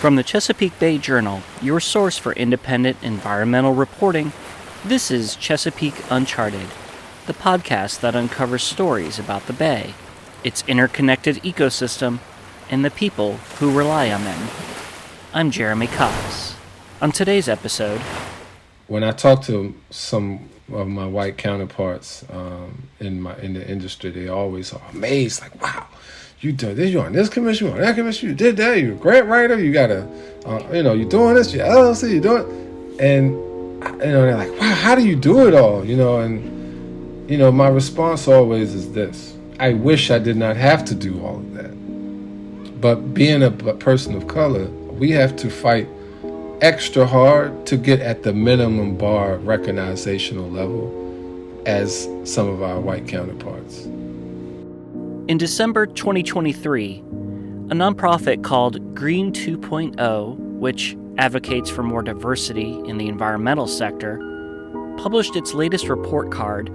From the Chesapeake Bay Journal, your source for independent environmental reporting, this is Chesapeake Uncharted, the podcast that uncovers stories about the Bay, its interconnected ecosystem, and the people who rely on them. I'm Jeremy Cox. On today's episode, when I talk to some of my white counterparts in the industry, they always are amazed, like, wow, you did this, you're on this commission, you're on that commission, you did that, you're a grant writer, you got you're doing this, you're LLC, you're doing, and they're like, wow, how do you do it all? And my response always is this: I wish I did not have to do all of that. But being a person of color, we have to fight extra hard to get at the minimum bar recognizational level as some of our white counterparts. In December 2023, a nonprofit called Green 2.0, which advocates for more diversity in the environmental sector, published its latest report card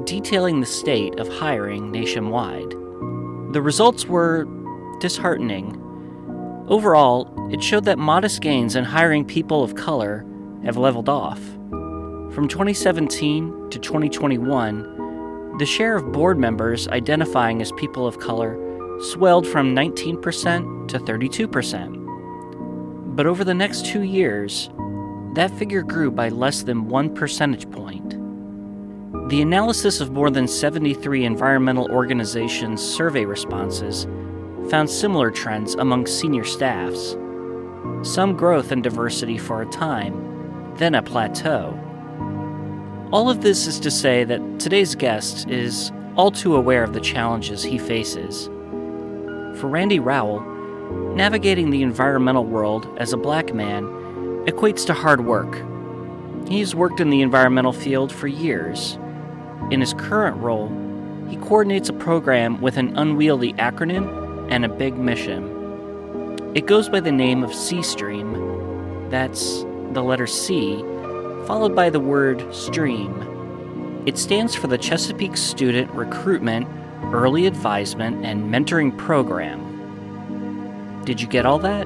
detailing the state of hiring nationwide. The results were disheartening. Overall, it showed that modest gains in hiring people of color have leveled off. From 2017 to 2021, the share of board members identifying as people of color swelled from 19% to 32%. But over the next 2 years, that figure grew by less than 1 percentage point. The analysis of more than 73 environmental organizations' survey responses found similar trends among senior staffs. Some growth and diversity for a time, then a plateau. All of this is to say that today's guest is all too aware of the challenges he faces. For Randy Rowel, navigating the environmental world as a black man equates to hard work. He's worked in the environmental field for years. In his current role, he coordinates a program with an unwieldy acronym and a big mission. It goes by the name of C-Stream. That's the letter C, followed by the word stream. It stands for the Chesapeake Student Recruitment, Early Advisement, and Mentoring Program. Did you get all that?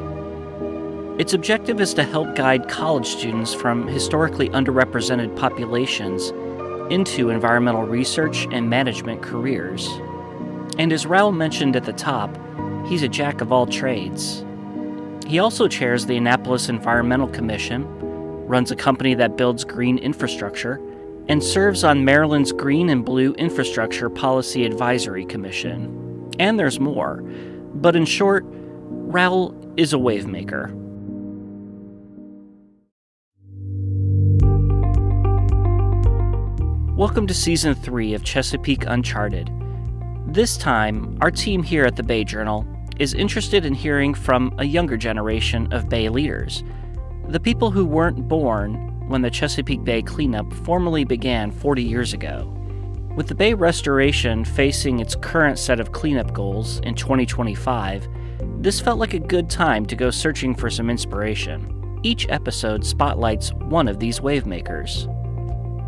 Its objective is to help guide college students from historically underrepresented populations into environmental research and management careers. And as Rowel mentioned at the top, he's a jack of all trades. He also chairs the Annapolis Environmental Commission, runs a company that builds green infrastructure, and serves on Maryland's Green and Blue Infrastructure Policy Advisory Commission. And there's more. But in short, Rowel is a wavemaker. Welcome to Season 3 of Chesapeake Uncharted. This time, our team here at the Bay Journal is interested in hearing from a younger generation of Bay leaders, the people who weren't born when the Chesapeake Bay cleanup formally began 40 years ago. With the Bay restoration facing its current set of cleanup goals in 2025, this felt like a good time to go searching for some inspiration. Each episode spotlights one of these wavemakers.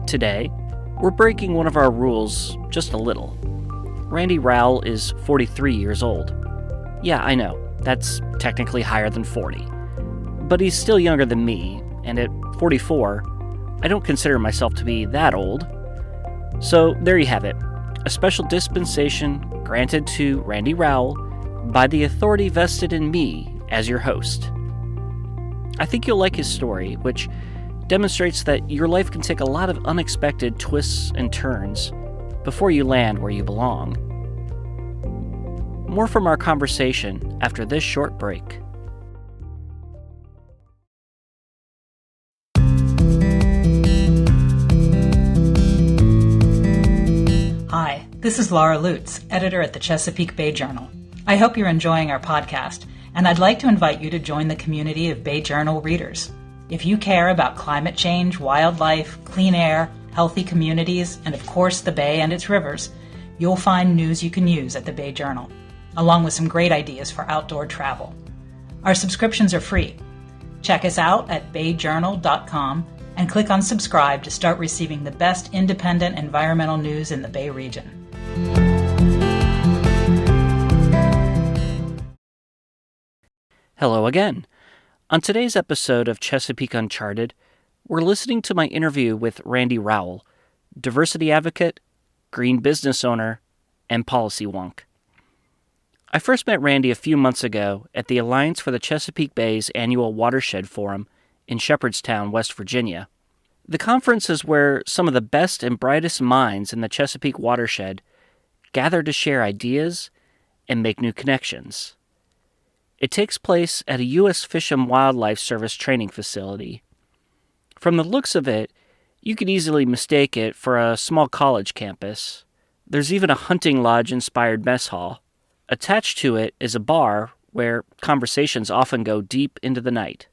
Today, we're breaking one of our rules just a little. Randy Rowel is 43 years old. Yeah, I know, that's technically higher than 40. But he's still younger than me, and at 44, I don't consider myself to be that old. So there you have it, a special dispensation granted to Randy Rowel by the authority vested in me as your host. I think you'll like his story, which demonstrates that your life can take a lot of unexpected twists and turns before you land where you belong. More from our conversation after this short break. Hi, this is Laura Lutz, editor at the Chesapeake Bay Journal. I hope you're enjoying our podcast, and I'd like to invite you to join the community of Bay Journal readers. If you care about climate change, wildlife, clean air, healthy communities, and of course the Bay and its rivers, you'll find news you can use at the Bay Journal, along with some great ideas for outdoor travel. Our subscriptions are free. Check us out at bayjournal.com and click on subscribe to start receiving the best independent environmental news in the Bay region. Hello again. On today's episode of Chesapeake Uncharted, we're listening to my interview with Randy Rowel, diversity advocate, green business owner, and policy wonk. I first met Randy a few months ago at the Alliance for the Chesapeake Bay's annual Watershed Forum in Shepherdstown, West Virginia. The conference is where some of the best and brightest minds in the Chesapeake watershed gather to share ideas and make new connections. It takes place at a U.S. Fish and Wildlife Service training facility. From the looks of it, you could easily mistake it for a small college campus. There's even a hunting lodge-inspired mess hall. Attached to it is a bar where conversations often go deep into the night.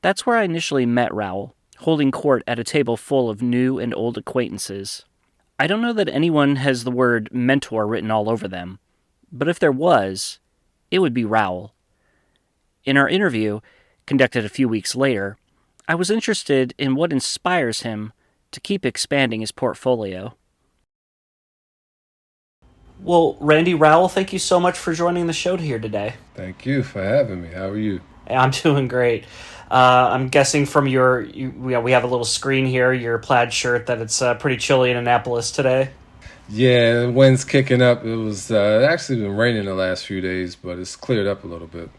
That's where I initially met Rowel, holding court at a table full of new and old acquaintances. I don't know that anyone has the word mentor written all over them, but if there was, it would be Rowel. In our interview, conducted a few weeks later, I was interested in what inspires him to keep expanding his portfolio. Well, Randy Rowel, thank you so much for joining the show here today. Thank you for having me. How are you? I'm doing great. I'm guessing from we have a little screen here, your plaid shirt, that it's pretty chilly in Annapolis today. Yeah, the wind's kicking up. It was actually been raining the last few days, but it's cleared up a little bit.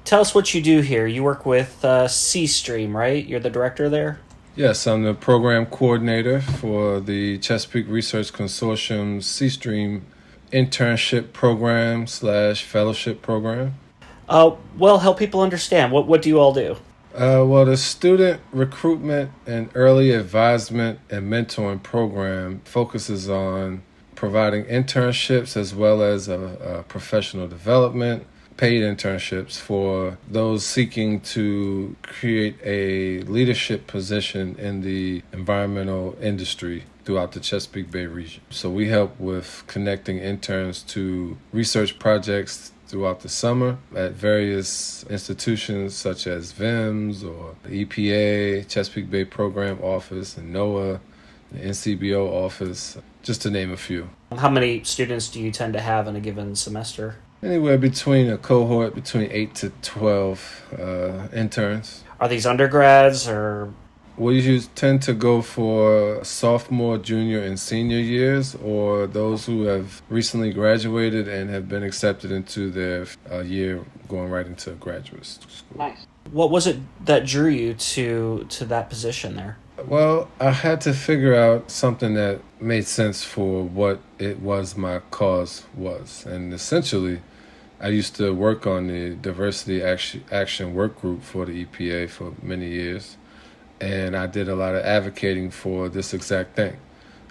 Tell us what you do here. You work with C-Stream, right? You're the director there? Yes, I'm the program coordinator for the Chesapeake Research Consortium C-Stream internship program / fellowship program. Well, help people understand. What do you all do? Well, the Student Recruitment and Early Advisement and Mentoring program focuses on providing internships as well as a professional development, paid internships for those seeking to create a leadership position in the environmental industry throughout the Chesapeake Bay region. So we help with connecting interns to research projects throughout the summer at various institutions such as VIMS or the EPA, Chesapeake Bay Program Office, and NOAA, the NCBO office, just to name a few. How many students do you tend to have in a given semester? Anywhere between a cohort between 8 to 12 interns. Are these undergrads or? We tend to go for sophomore, junior, and senior years, or those who have recently graduated and have been accepted into their year going right into graduate school. Nice. What was it that drew you to that position there? Well, I had to figure out something that made sense for what it was my cause was. And essentially, I used to work on the Diversity Action Work Group for the EPA for many years. And I did a lot of advocating for this exact thing.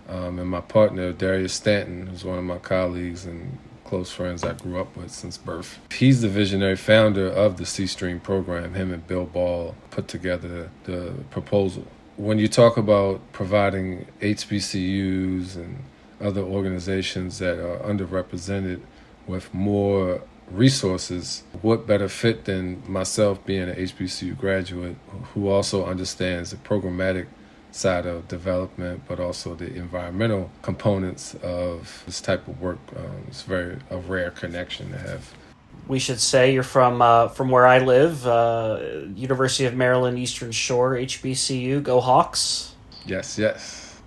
And my partner, Darius Stanton, who's one of my colleagues and close friends I grew up with since birth. He's the visionary founder of the C-Stream program. Him and Bill Ball put together the proposal. When you talk about providing HBCUs and other organizations that are underrepresented with more resources, what better fit than myself being an HBCU graduate who also understands the programmatic side of development, but also the environmental components of this type of work. It's a rare connection to have. We should say you're from where I live, University of Maryland Eastern Shore, HBCU. Go Hawks! Yes.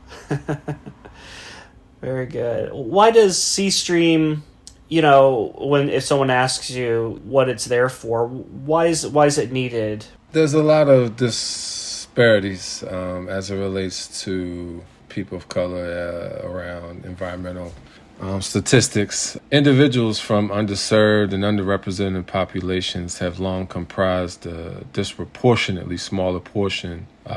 Very good. Why does C-Stream, if someone asks you what it's there for, why is it needed? There's a lot of disparities as it relates to people of color around environmental statistics. Individuals from underserved and underrepresented populations have long comprised a disproportionately smaller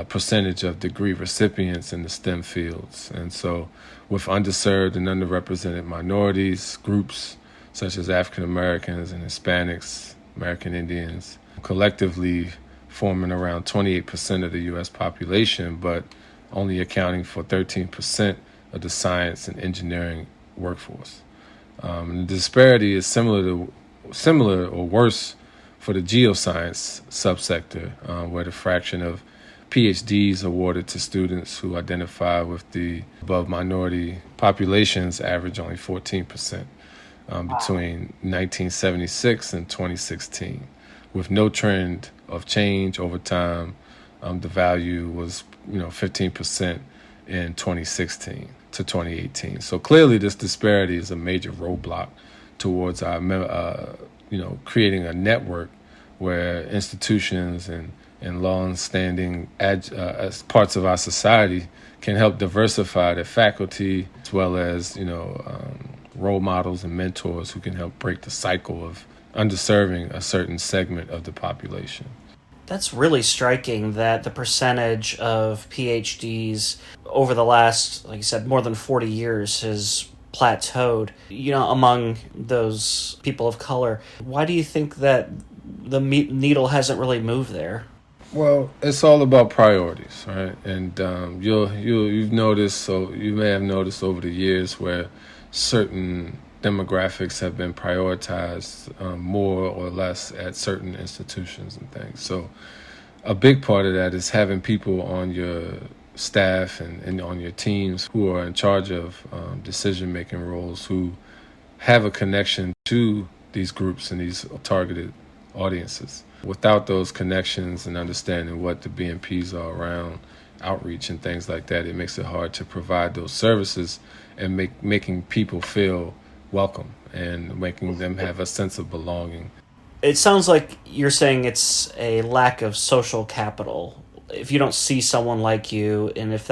percentage of degree recipients in the STEM fields. And so with underserved and underrepresented minorities, groups such as African Americans and Hispanics, American Indians, collectively forming around 28% of the U.S. population, but only accounting for 13% of the science and engineering workforce. And the disparity is similar or worse for the geoscience subsector, where the fraction of PhDs awarded to students who identify with the above minority populations average only 14% between 1976 and 2016, with no trend of change over time. The value was 15% in 2016 to 2018. So clearly, this disparity is a major roadblock towards our creating a network where institutions and long-standing as parts of our society can help diversify their faculty, as well as role models and mentors who can help break the cycle of underserving a certain segment of the population. That's really striking that the percentage of PhDs over the last, like you said, more than 40 years has plateaued, among those people of color. Why do you think that the needle hasn't really moved there? Well, it's all about priorities, right? And you've noticed, so you may have noticed over the years where certain demographics have been prioritized more or less at certain institutions and things. So a big part of that is having people on your staff and on your teams who are in charge of decision-making roles who have a connection to these groups and these targeted audiences. Without those connections and understanding what the BMPs are around outreach and things like that, it makes it hard to provide those services and making people feel welcome and making them have a sense of belonging. It sounds like you're saying it's a lack of social capital. If you don't see someone like you, and if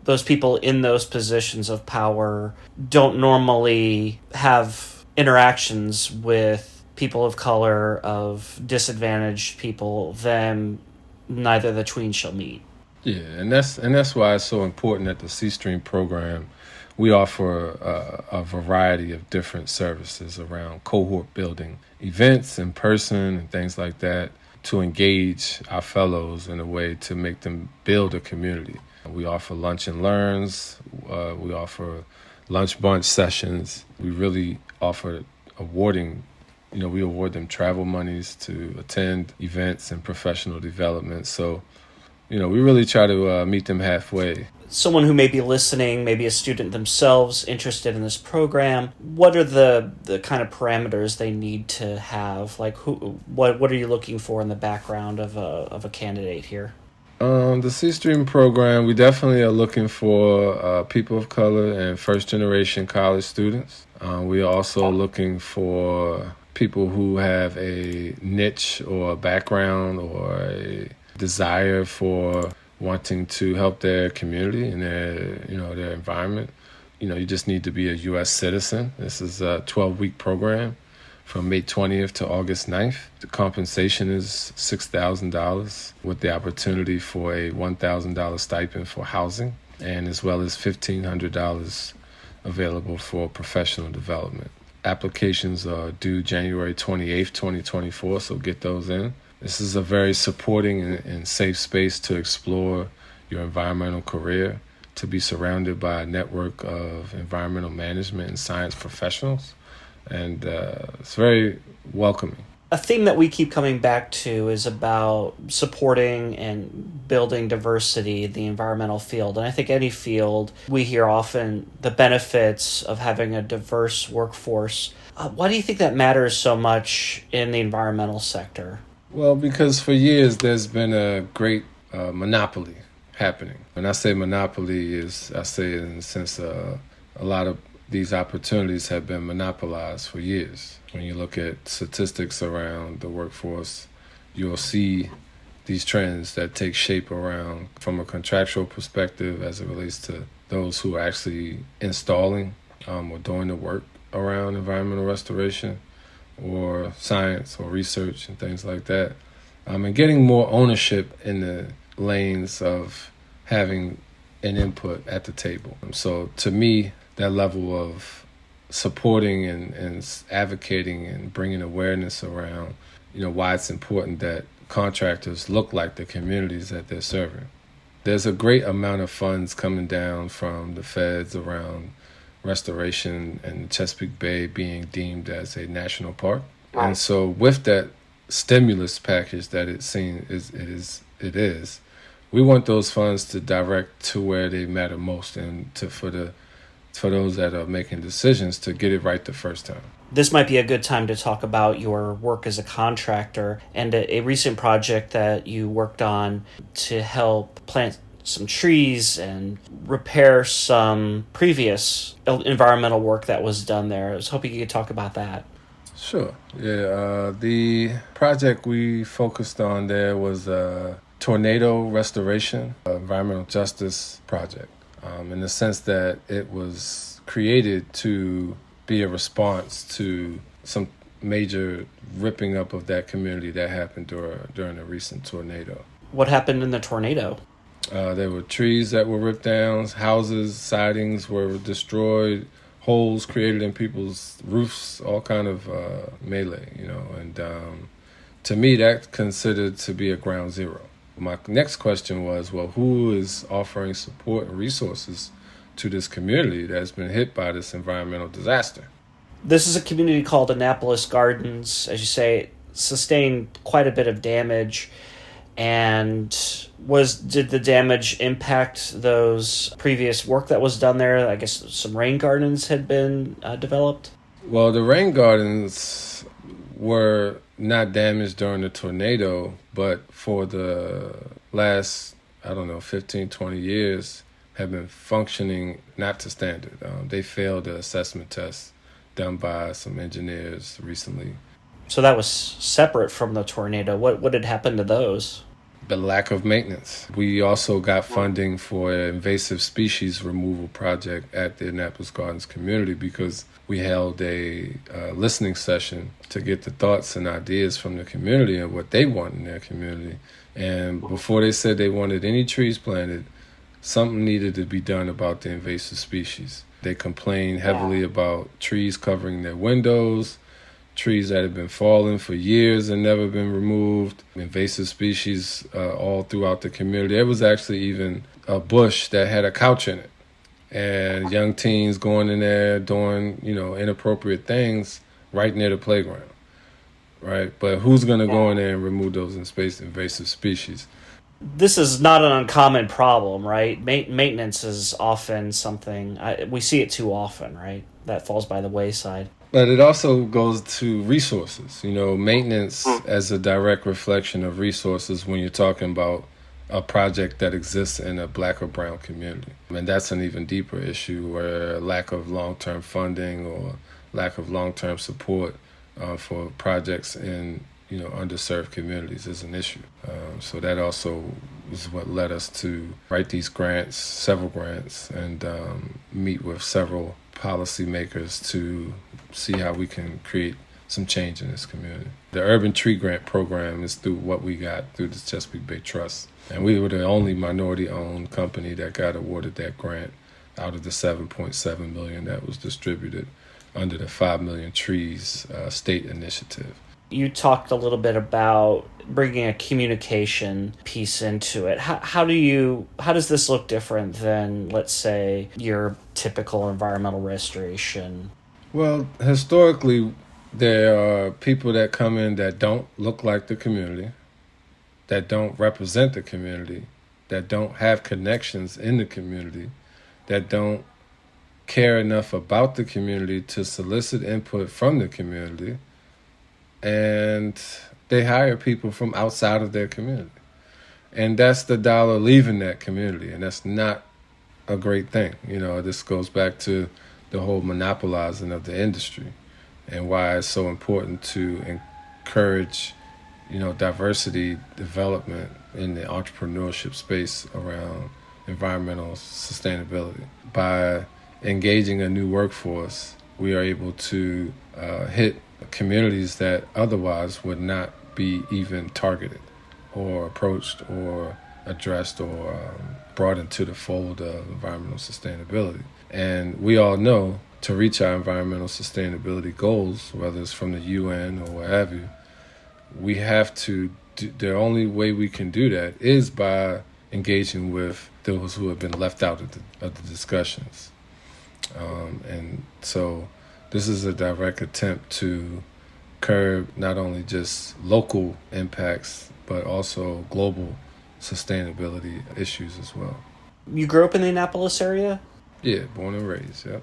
those people in those positions of power don't normally have interactions with people of color, of disadvantaged people, then neither the twain shall meet. Yeah, and that's why it's so important that the C-Stream program, we offer a variety of different services around cohort building, events in person and things like that, to engage our fellows in a way to make them build a community. We offer lunch and learns. We offer lunch bunch sessions. We really offer awarding. We award them travel monies to attend events and professional development. So, we really try to meet them halfway. Someone who may be listening, maybe a student themselves interested in this program, what are the kind of parameters they need to have? Like, what are you looking for in the background of a candidate here? The C-Stream program, we definitely are looking for people of color and first-generation college students. We are also looking for people who have a niche or a background or a desire for wanting to help their community and their environment. You just need to be a U.S. citizen. This is a 12-week program from May 20th to August 9th. The compensation is $6,000 with the opportunity for a $1,000 stipend for housing, and as well as $1,500 available for professional development. Applications are due January 28th, 2024, so get those in. This is a very supporting and safe space to explore your environmental career, to be surrounded by a network of environmental management and science professionals, and it's very welcoming. A theme that we keep coming back to is about supporting and building diversity in the environmental field. And I think any field, we hear often the benefits of having a diverse workforce. Why do you think that matters so much in the environmental sector? Well, because for years there's been a great monopoly happening. When I say monopoly, I say it in the sense a lot of these opportunities have been monopolized for years. When you look at statistics around the workforce, you'll see these trends that take shape around from a contractual perspective as it relates to those who are actually installing or doing the work around environmental restoration or science or research and things like that. And getting more ownership in the lanes of having an input at the table. So to me, that level of supporting and advocating and bringing awareness around, why it's important that contractors look like the communities that they're serving. There's a great amount of funds coming down from the feds around restoration and the Chesapeake Bay being deemed as a national park. And so with that stimulus package that it is, we want those funds to direct to where they matter most and to for those that are making decisions to get it right the first time. This might be a good time to talk about your work as a contractor and a recent project that you worked on to help plant some trees and repair some previous environmental work that was done there. I was hoping you could talk about that. Sure. Yeah. The project we focused on there was a tornado restoration, environmental justice project, in the sense that it was created to be a response to some major ripping up of that community that happened during a recent tornado. What happened in the tornado? There were trees that were ripped down, houses, sidings were destroyed, holes created in people's roofs, all kind of melee, and to me that's considered to be a ground zero. My next question was, well, who is offering support and resources to this community that's been hit by this environmental disaster? This is a community called Annapolis Gardens. As you say, sustained quite a bit of damage. And did the damage impact those previous work that was done there? I guess some rain gardens had been developed? Well, the rain gardens were not damaged during the tornado, but for the last, 15, 20 years, have been functioning not to standard. They failed the assessment test done by some engineers recently. So that was separate from the tornado. What had happened to those? The lack of maintenance. We also got funding for an invasive species removal project at the Annapolis Gardens community because we held a listening session to get the thoughts and ideas from the community and what they want in their community. And before they said they wanted any trees planted, something needed to be done about the invasive species. They complained heavily about trees covering their windows, trees that had been falling for years and never been removed, invasive species all throughout the community. There was actually even a bush that had a couch in it, and young teens going in there doing, inappropriate things right near the playground, right? But who's going to go in there and remove those invasive species? This is not an uncommon problem, right? Maintenance is often something, we see it too often, right? That falls by the wayside. But it also goes to resources, maintenance as a direct reflection of resources when you're talking about a project that exists in a Black or brown community. And that's an even deeper issue where lack of long-term funding or lack of long-term support for projects in underserved communities is an issue. So that also is what led us to write these grants, several grants, and meet with several policymakers to see how we can create some change in this community. The Urban Tree Grant Program is through what we got through the Chesapeake Bay Trust. And we were the only minority-owned company that got awarded that grant out of the $7.7 million that was distributed under the 5 Million Trees state initiative. You talked a little bit about bringing a communication piece into it. How does this look different than, let's say, your typical environmental restoration? Well, historically, there are people that come in that don't look like the community, that don't represent the community, that don't have connections in the community, that don't care enough about the community to solicit input from the community, and they hire people from outside of their community. And that's the dollar leaving that community, and that's not a great thing. This goes back to the whole monopolizing of the industry and why it's so important to encourage, diversity development in the entrepreneurship space around environmental sustainability. By engaging a new workforce, we are able to hit communities that otherwise would not be even targeted or approached or addressed or brought into the fold of environmental sustainability. And we all know to reach our environmental sustainability goals, whether it's from the UN or what have you, we have to, the only way we can do that is by engaging with those who have been left out of the discussions. And so this is a direct attempt to curb not only just local impacts, but also global sustainability issues as well. You grew up in the Annapolis area? Yeah, born and raised, yeah.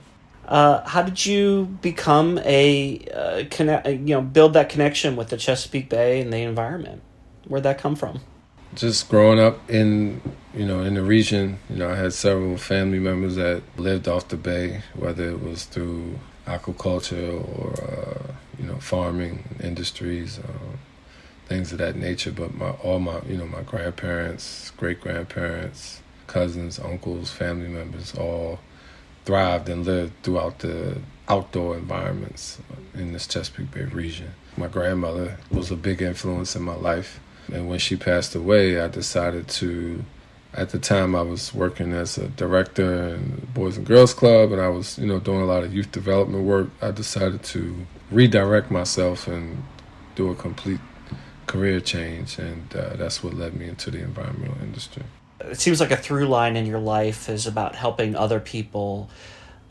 How did you become build that connection with the Chesapeake Bay and the environment? Where'd that come from? Just growing up in the region, I had several family members that lived off the bay, whether it was through aquaculture or, farming industries, things of that nature. But my grandparents, great-grandparents, cousins, uncles, family members all thrived and lived throughout the outdoor environments in this Chesapeake Bay region. My grandmother was a big influence in my life. And when she passed away, I decided to, at the time I was working as a director in the Boys and Girls Club, and I was, doing a lot of youth development work. I decided to redirect myself and do a complete career change, and that's what led me into the environmental industry. It seems like a through line in your life is about helping other people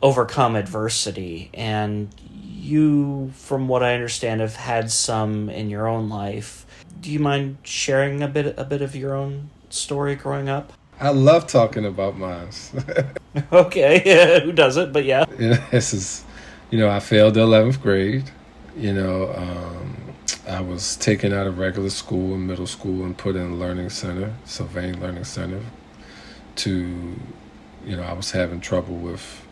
overcome adversity, and you, from what I understand, have had some in your own life. Do you mind sharing a bit of your own story growing up? I love talking about mine. Okay, yeah, who doesn't? But yeah. This is, I failed the 11th grade. I was taken out of regular school and middle school and put in a learning center, Sylvain Learning Center, I was having trouble with,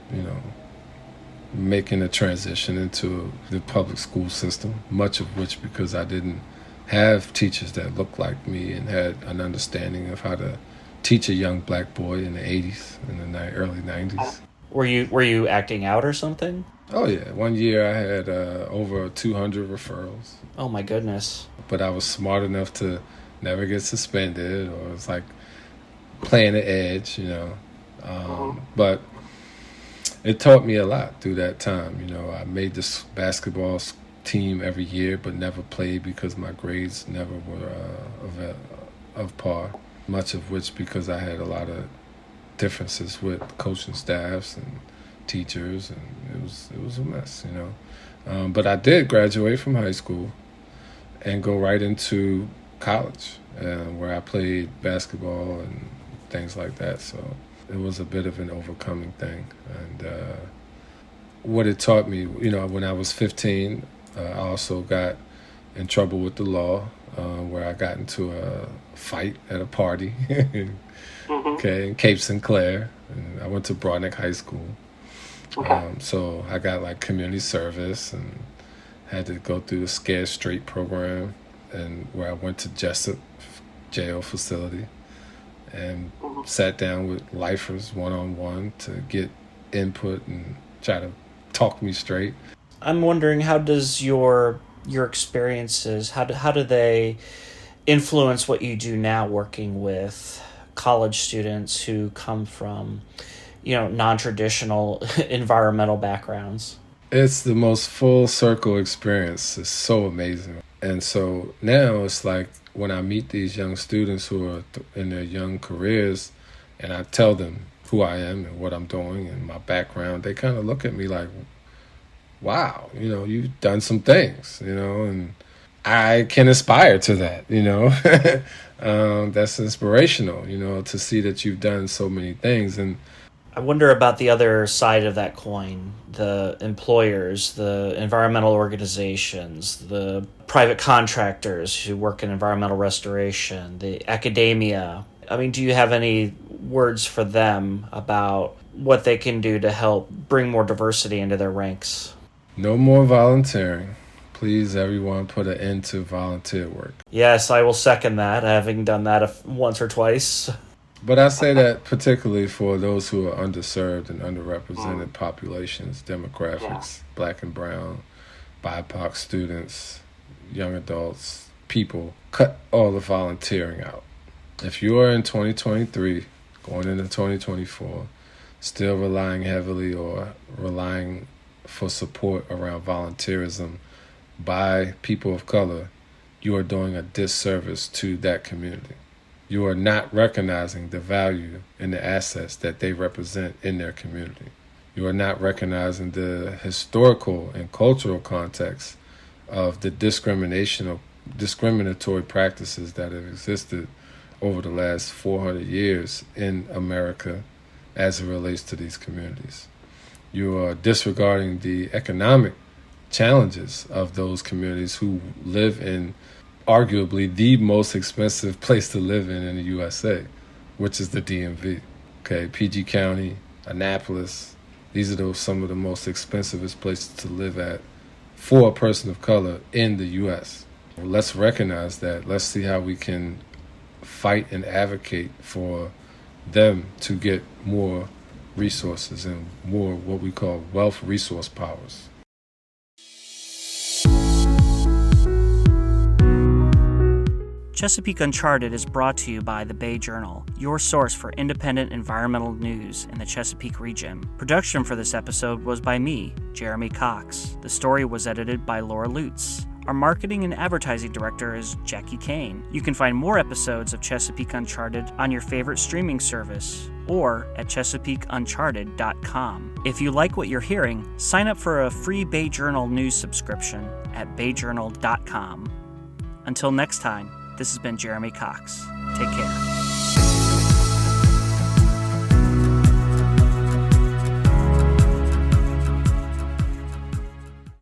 making a transition into the public school system, much of which because I didn't have teachers that looked like me and had an understanding of how to teach a young black boy in the 80s, in the early 90s. Were you acting out or something? Oh, yeah. One year I had over 200 referrals. Oh, my goodness. But I was smart enough to never get suspended, or it was like playing the edge, But it taught me a lot through that time. I made this basketball team every year, but never played because my grades never were of par. Much of which because I had a lot of differences with coaching staffs and teachers, and it was a mess, But I did graduate from high school and go right into college, where I played basketball and things like that. So it was a bit of an overcoming thing. And what it taught me, when I was 15, I also got in trouble with the law, where I got into a fight at a party, in Cape Sinclair. And I went to Broadneck High School. So I got like community service and had to go through the Scared Straight program, and where I went to Jessup jail facility and sat down with lifers one-on-one to get input and try to talk me straight. I'm wondering, how does your experiences, how do they influence what you do now working with college students who come from, non-traditional environmental backgrounds? It's the most full circle experience. It's so amazing. And so now it's like when I meet these young students who are in their young careers and I tell them who I am and what I'm doing and my background, they kind of look at me like, wow, you've done some things, and I can aspire to that, That's inspirational, to see that you've done so many things. And I wonder about the other side of that coin, the employers, the environmental organizations, the private contractors who work in environmental restoration, the academia. I mean, do you have any words for them about what they can do to help bring more diversity into their ranks? No more volunteering. Please, everyone, put an end to volunteer work. Yes, I will second that, having done that once or twice. But I say that particularly for those who are underserved and underrepresented populations, demographics, black and brown, BIPOC students, young adults, people. Cut all the volunteering out. If you are in 2023, going into 2024, still relying heavily or relying for support around volunteerism by people of color, you are doing a disservice to that community. You are not recognizing the value and the assets that they represent in their community. You are not recognizing the historical and cultural context of the discriminatory practices that have existed over the last 400 years in America as it relates to these communities. you are disregarding the economic challenges of those communities who live in arguably the most expensive place to live in the USA, which is the DMV. Okay, PG County, Annapolis, these are some of the most expensivest places to live at for a person of color in the US. Let's recognize that. Let's see how we can fight and advocate for them to get more resources and more what we call wealth resource powers. Chesapeake Uncharted is brought to you by the Bay Journal, your source for independent environmental news in the Chesapeake region. Production for this episode was by me, Jeremy Cox. The story was edited by Laura Lutz. Our marketing and advertising director is Jackie Kane. You can find more episodes of Chesapeake Uncharted on your favorite streaming service or at ChesapeakeUncharted.com. If you like what you're hearing, sign up for a free Bay Journal news subscription at BayJournal.com. Until next time, this has been Jeremy Cox. Take care.